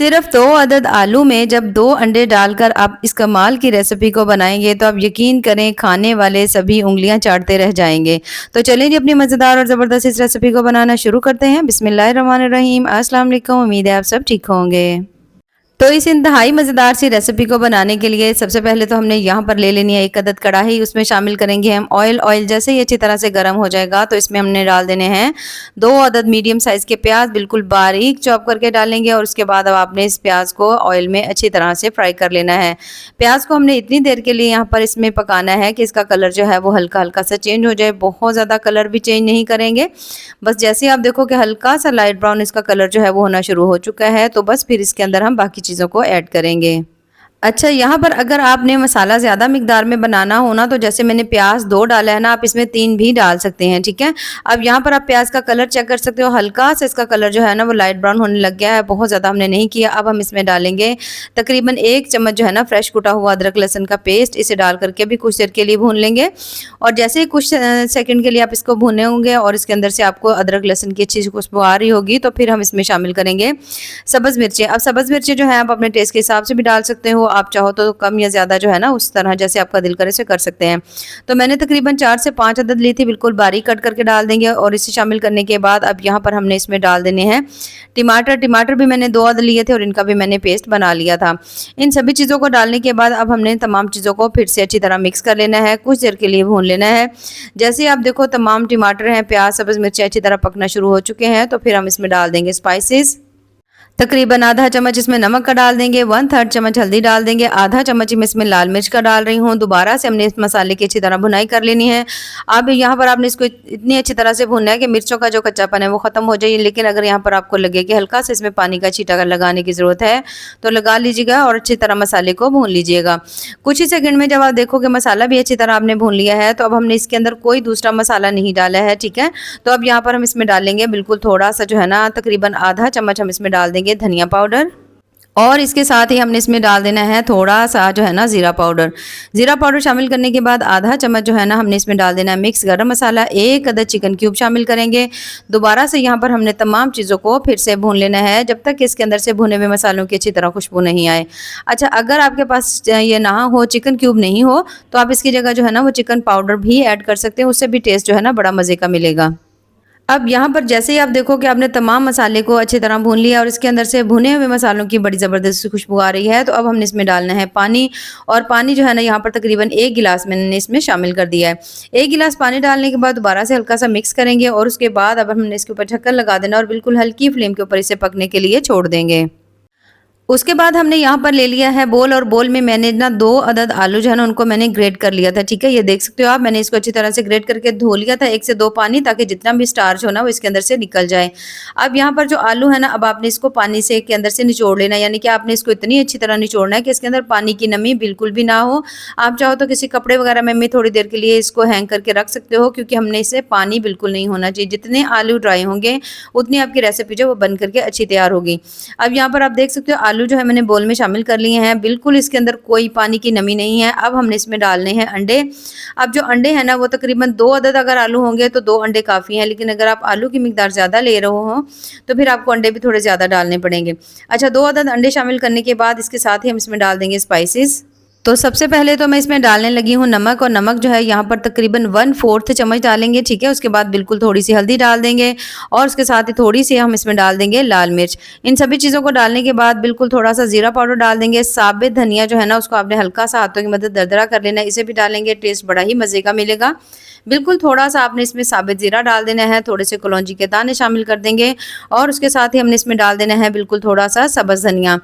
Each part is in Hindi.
सिर्फ 2 अदद आलू में जब 2 अंडे डालकर आप इस कमाल की रेसिपी को बनाएंगे तो आप यकीन करें खाने वाले सभी उँगलियां चाटते रह जाएंगे। तो चलिए जी अपनी मज़ेदार और ज़बरदस्त इस रेसिपी को बनाना शुरू करते हैं। बिस्मिल्लाहिर्रहमानिर्रहीम। अस्सलाम वालेकुम। उम्मीद है आप सब ठीक होंगे। तो इस इंतहाई मज़ेदार सी रेसिपी को बनाने के लिए सबसे पहले तो हमने यहाँ पर ले लेनी है 1 अदद कढ़ाई। उसमें शामिल करेंगे हम ऑयल। ऑयल जैसे ही अच्छी तरह से गर्म हो जाएगा तो इसमें हमने डाल देने हैं 2 अदद मीडियम साइज़ के प्याज, बिल्कुल बारीक चॉप करके डालेंगे। और उसके बाद अब आपने इस प्याज को ऑयल में अच्छी तरह से फ्राई कर लेना है। प्याज को हमने इतनी देर के लिए यहाँ पर इसमें पकाना है कि इसका कलर जो है वो हल्का हल्का सा चेंज हो जाए। बहुत ज़्यादा कलर भी चेंज नहीं करेंगे, बस जैसे आप देखो कि हल्का सा लाइट ब्राउन इसका कलर जो है वो होना शुरू हो चुका है, तो बस फिर इसके अंदर हम बाकी चीज़ों को ऐड करेंगे। अच्छा, यहाँ पर अगर आपने मसाला ज़्यादा मिकदार में बनाना हो ना, तो जैसे मैंने प्याज 2 डाला है ना, आप इसमें 3 भी डाल सकते हैं, ठीक है। अब यहाँ पर आप प्याज का कलर चेक कर सकते हो, हल्का सा इसका कलर जो है ना वो लाइट ब्राउन होने लग गया है, बहुत ज़्यादा हमने नहीं किया। अब हम इसमें डालेंगे तकरीबन 1 चम्मच जो है ना फ्रेश कुटा हुआ अदरक लहसुन का पेस्ट। इसे डाल करके भी कुछ देर के लिए भून लेंगे। और जैसे ही कुछ सेकंड के लिए आप इसको भूने होंगे और इसके अंदर से आपको अदरक लहसुन की अच्छी खुशबू आ रही होगी, तो फिर हम इसमें शामिल करेंगे सब्ज़ मिर्चें। अब सब्ज़ मिर्चें जो है आप अपने टेस्ट के हिसाब से भी डाल सकते हो, आप चाहो तो कम या ज़्यादा जो है ना उस तरह जैसे आपका दिल करे से कर सकते हैं। तो मैंने तकरीबन 4 से 5 अदद ली थी, बिल्कुल बारीक कट करके डाल देंगे। और इसे शामिल करने के बाद अब यहाँ पर हमने इसमें डाल देने हैं टमाटर। टमाटर भी मैंने 2 अदद लिए थे और इनका भी मैंने पेस्ट बना लिया था। इन सभी चीज़ों को डालने के बाद अब हमने तमाम चीज़ों को फिर से अच्छी तरह मिक्स कर लेना है, कुछ देर के लिए भून लेना है। जैसे आप देखो तमाम टमाटर हैं, प्याज, सब्ज़ मिर्ची अच्छी तरह पकना शुरू हो चुके हैं, तो फिर हम इसमें डाल देंगे स्पाइसेस। तकरीबन आधा चम्मच इसमें नमक का डाल देंगे, 1/3 चम्मच हल्दी डाल देंगे, आधा चम्मच मैं इसमें लाल मिर्च का डाल रही हूँ। दोबारा से हमने इस मसाले की अच्छी तरह भुनाई कर लेनी है। अब यहाँ पर आपने इसको इतनी अच्छी तरह से भुनना है कि मिर्चों का जो कच्चापन है वो ख़त्म हो जाए। लेकिन अगर यहाँ पर आपको लगे कि हल्का सा इसमें पानी का छींटा लगाने की ज़रूरत है तो लगा लीजिएगा और अच्छी तरह मसाले को भून लीजिएगा। कुछ ही सेकंड में जब आप देखो कि मसाला भी अच्छी तरह आपने भून लिया है, तो अब हमने इसके अंदर कोई दूसरा मसाला नहीं डाला है, ठीक है। तो अब यहाँ पर हम इसमें डालेंगे बिल्कुल थोड़ा सा जो है ना तकरीबन आधा चम्मच हम इसमें डाल देंगे धनिया पाउडर। और इसके साथ ही हमने इसमें डाल देना है थोड़ा सा जो है ना ज़ीरा पाउडर। ज़ीरा पाउडर शामिल करने के बाद आधा चम्मच जो है ना हमने इसमें डाल देना है मिक्स गरम मसाला। 1 अदद चिकन क्यूब शामिल करेंगे। दोबारा से यहाँ पर हमने तमाम चीज़ों को फिर से भून लेना है जब तक कि इसके अंदर से भुने हुए मसालों की अच्छी तरह खुशबू नहीं आए। अच्छा, अगर आपके पास ये ना हो, चिकन क्यूब नहीं हो, तो आप इसकी जगह जो है ना वो चिकन पाउडर भी ऐड कर सकते हैं, उससे भी टेस्ट जो है ना बड़ा मज़े का मिलेगा। अब यहाँ पर जैसे ही आप देखो कि आपने तमाम मसाले को अच्छी तरह भून लिया और इसके अंदर से भुने हुए मसालों की बड़ी ज़बरदस्त खुशबू आ रही है, तो अब हमने इसमें डालना है पानी। और पानी जो है ना यहाँ पर तकरीबन 1 गिलास मैंने इसमें शामिल कर दिया है। 1 गिलास पानी डालने के बाद दोबारा से हल्का सा मिक्स करेंगे और उसके बाद अब हमने इसके ऊपर ढक्कन लगा देना और बिल्कुल हल्की फ्लेम के ऊपर इसे पकने के लिए छोड़ देंगे। उसके बाद हमने यहाँ पर ले लिया है बोल, और बोल में मैंने ना 2 अदद आलू जो है ना उनको मैंने ग्रेट कर लिया था, ठीक है। ये देख सकते हो आप, मैंने इसको अच्छी तरह से ग्रेट करके धो लिया था 1 से 2 पानी, ताकि जितना भी स्टार्च हो ना वो इसके अंदर से निकल जाए। अब यहाँ पर जो आलू है ना, अब आपने इसको पानी से के अंदर से निचोड़ लेना, यानी कि आपने इसको इतनी अच्छी तरह निचोड़ना है कि इसके अंदर पानी की नमी बिल्कुल भी ना हो। आप चाहो तो किसी कपड़े वगैरह में भी थोड़ी देर के लिए इसको हैंग करके रख सकते हो, क्योंकि हमने इसे पानी बिल्कुल नहीं होना चाहिए। जितने आलू ड्राई होंगे उतनी आपकी रेसिपी जो वो बन करके अच्छी तैयार होगी। अब यहाँ पर आप देख सकते हो आलू जो है मैंने बोल में शामिल कर लिए हैं, बिल्कुल इसके अंदर कोई पानी की नमी नहीं है। अब हमने इसमें डालने हैं अंडे। अब जो अंडे हैं ना वो तकरीबन 2 अदद अगर आलू होंगे तो 2 अंडे काफ़ी हैं, लेकिन अगर आप आलू की मिकदार ज़्यादा ले रहे हो तो फिर आपको अंडे भी थोड़े ज़्यादा डालने पड़ेंगे। अच्छा, 2 अदद अंडे शामिल करने के बाद इसके साथ ही हम इसमें डाल देंगे स्पाइसेस। तो सबसे पहले तो मैं इसमें डालने लगी हूँ नमक, और नमक जो है यहाँ पर तकरीबन 1/4 चम्मच डालेंगे, ठीक है। उसके बाद बिल्कुल थोड़ी सी हल्दी डाल देंगे और उसके साथ ही थोड़ी सी हम इसमें डाल देंगे लाल मिर्च। इन सभी चीज़ों को डालने के बाद बिल्कुल थोड़ा सा ज़ीरा पाउडर डाल देंगे। साबित धनिया जो है ना उसको आपने हल्का सा हाथों की मदद दरदरा कर लेना है, इसे भी डालेंगे, टेस्ट बड़ा ही मज़े का मिलेगा। बिल्कुल थोड़ा सा आपने इसमें साबित ज़ीरा डाल देना है, थोड़े से कलौंजी के दाने शामिल कर देंगे और उसके साथ ही हमने इसमें डाल देना है बिल्कुल थोड़ा सा सब्ज़ धनिया।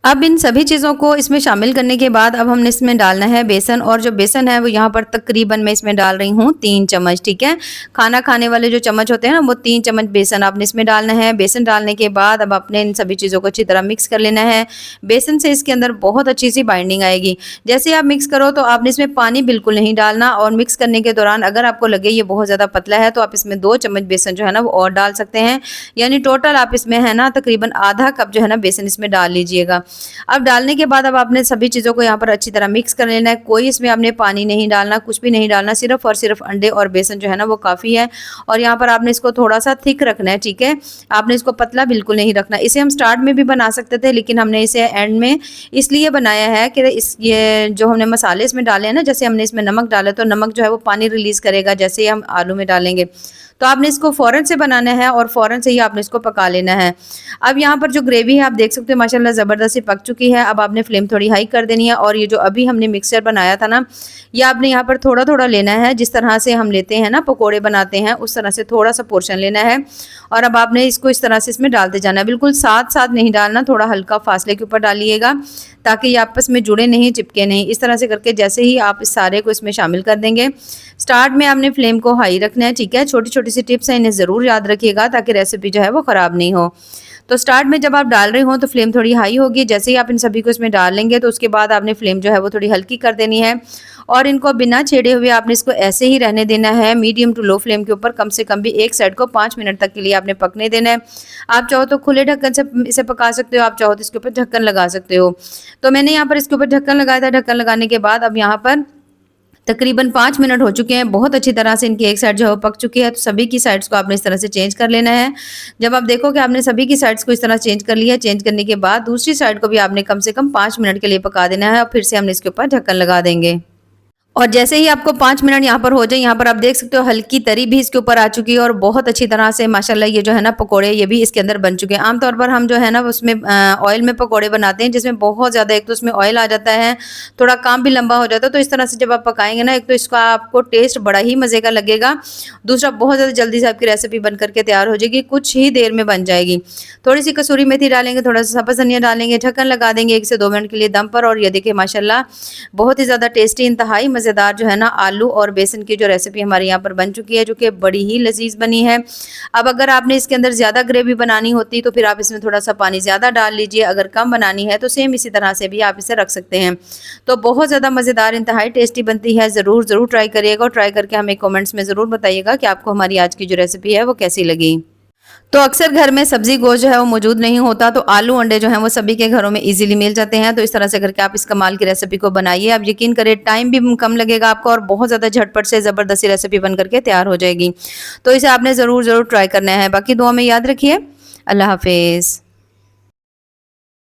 अब इन सभी चीज़ों को इसमें शामिल करने के बाद अब हमने इसमें डालना है बेसन, और जो बेसन है वो यहाँ पर तकरीबन मैं इसमें डाल रही हूँ 3 चम्मच, ठीक है। खाना खाने वाले जो चम्मच होते हैं ना वो 3 चम्मच बेसन आपने इसमें डालना है। बेसन डालने के बाद अब आपने इन सभी चीज़ों को अच्छी तरह मिक्स कर लेना है। बेसन से इसके अंदर बहुत अच्छी सी बाइंडिंग आएगी। जैसे आप मिक्स करो तो आपने इसमें पानी बिल्कुल नहीं डालना, और मिक्स करने के दौरान अगर आपको लगे ये बहुत ज़्यादा पतला है तो आप इसमें 2 चम्मच बेसन जो है ना वो और डाल सकते हैं, यानी टोटल आप इसमें है ना तकरीबन आधा कप जो है ना बेसन इसमें डाल लीजिएगा। अब डालने के बाद अब आपने सभी चीज़ों को यहाँ पर अच्छी तरह मिक्स कर लेना है। कोई इसमें आपने पानी नहीं डालना, कुछ भी नहीं डालना, सिर्फ और सिर्फ अंडे और बेसन जो है ना वो काफ़ी है। और यहाँ पर आपने इसको थोड़ा सा थिक रखना है, ठीक है। आपने इसको पतला बिल्कुल नहीं रखना। इसे हम स्टार्ट में भी बना सकते थे, लेकिन हमने इसे एंड में इसलिए बनाया है कि ये जो हमने मसाले इसमें डाले हैं ना, जैसे हमने इसमें नमक डाला तो नमक जो है वो पानी रिलीज़ करेगा जैसे ही हम आलू में डालेंगे। तो आपने इसको फ़ौरन से बनाना है और फ़ौरन से ही आपने इसको पका लेना है। अब यहाँ पर जो ग्रेवी है आप देख सकते हो माशाल्लाह ज़बरदस्ती पक चुकी है। अब आपने फ्लेम थोड़ी हाई कर देनी है और ये जो अभी हमने मिक्सचर बनाया था ना, ये आपने यहाँ पर थोड़ा-थोड़ा लेना है। जिस तरह से हम लेते हैं ना पकोड़े बनाते हैं, उस तरह से थोड़ा-सा पोर्शन लेना है और अब आपने इसको इस तरह से इसमें डालते जाना है। बिल्कुल साथ-साथ नहीं डालना, थोड़ा हल्का फासले के ऊपर डालिएगा ताकि ये आपस में जुड़े नहीं, चिपके नहीं। इस तरह से करके जैसे ही आप इस सारे को इसमें शामिल कर देंगे, स्टार्ट में आपने फ्लेम को हाई रखना है, ठीक है। छोटी-छोटी सी टिप्स हैं, इन्हें ज़रूर याद रखिएगा ताकि रेसिपी जो है वो ख़राब नहीं हो। तो स्टार्ट में जब आप डाल रहे हो तो फ्लेम थोड़ी हाई होगी। जैसे ही आप इन सभी को इसमें डाल लेंगे तो उसके बाद आपने फ्लेम जो है वो थोड़ी हल्की कर देनी है और इनको बिना छेड़े हुए आपने इसको ऐसे ही रहने देना है मीडियम टू लो फ्लेम के ऊपर। कम से कम भी एक साइड को 5 मिनट तक के लिए आपने पकने देना है। आप चाहो तो खुले ढक्कन से इसे पका सकते हो, आप चाहो तो इसके ऊपर ढक्कन लगा सकते हो। तो मैंने यहाँ पर इसके ऊपर ढक्कन लगाया था। ढक्कन लगाने के बाद अब यहाँ पर तकरीबन 5 मिनट हो चुके हैं। बहुत अच्छी तरह से इनकी एक साइड जो है वो पक चुकी है। तो सभी की साइड्स को आपने इस तरह से चेंज कर लेना है। जब आप देखो कि आपने सभी की साइड्स को इस तरह चेंज कर लिया है, चेंज करने के बाद दूसरी साइड को भी आपने कम से कम 5 मिनट के लिए पका देना है और फिर से हमने इसके ऊपर ढक्कन लगा देंगे। और जैसे ही आपको 5 मिनट यहाँ पर हो जाए, यहाँ पर आप देख सकते हो हल्की तरी भी इसके ऊपर आ चुकी है और बहुत अच्छी तरह से माशाल्लाह ये जो है ना पकोड़े ये भी इसके अंदर बन चुके हैं। आमतौर पर हम जो है ना उसमें ऑयल में पकोड़े बनाते हैं जिसमें बहुत ज़्यादा एक तो उसमें ऑयल आ जाता है, थोड़ा काम भी लंबा हो जाता है। तो इस तरह से जब आप पकाएंगे ना, एक तो इसका आपको टेस्ट बड़ा ही मज़े का लगेगा, दूसरा बहुत ज़्यादा जल्दी से आपकी रेसिपी बन करके तैयार हो जाएगी, कुछ ही देर में बन जाएगी। थोड़ी सी कसूरी मेथी डालेंगे, थोड़ा सा सब्ज़ धनिया डालेंगे, ढक्कन लगा देंगे 1 से 2 मिनट के लिए दम पर। और ये देखिए माशाल्लाह बहुत ही ज़्यादा टेस्टी, इंतहाई मज़ेदार जो है ना आलू और बेसन की जो रेसिपी हमारे यहाँ पर बन चुकी है, जो कि बड़ी ही लजीज बनी है। अब अगर आपने इसके अंदर ज़्यादा ग्रेवी बनानी होती तो फिर आप इसमें थोड़ा सा पानी ज़्यादा डाल लीजिए, अगर कम बनानी है तो सेम इसी तरह से भी आप इसे रख सकते हैं। तो बहुत ज़्यादा मज़ेदार, इंतहाई टेस्टी बनती है। ज़रूर ट्राई करिएगा और ट्राई करके हमें कमेंट्स में ज़रूर बताइएगा कि आपको हमारी आज की जो रेसिपी है वो कैसी लगी। तो अक्सर घर में सब्जी गोश्त जो है वो मौजूद नहीं होता, तो आलू अंडे जो हैं वो सभी के घरों में इजीली मिल जाते हैं। तो इस तरह से करके आप इस कमाल की रेसिपी को बनाइए। आप यकीन करें टाइम भी कम लगेगा आपको और बहुत ज़्यादा झटपट से ज़बरदस्ती रेसिपी बन करके तैयार हो जाएगी। तो इसे आपने ज़रूर ट्राई करना है। बाकी दुआ में याद रखिए। अल्लाह हाफिज़।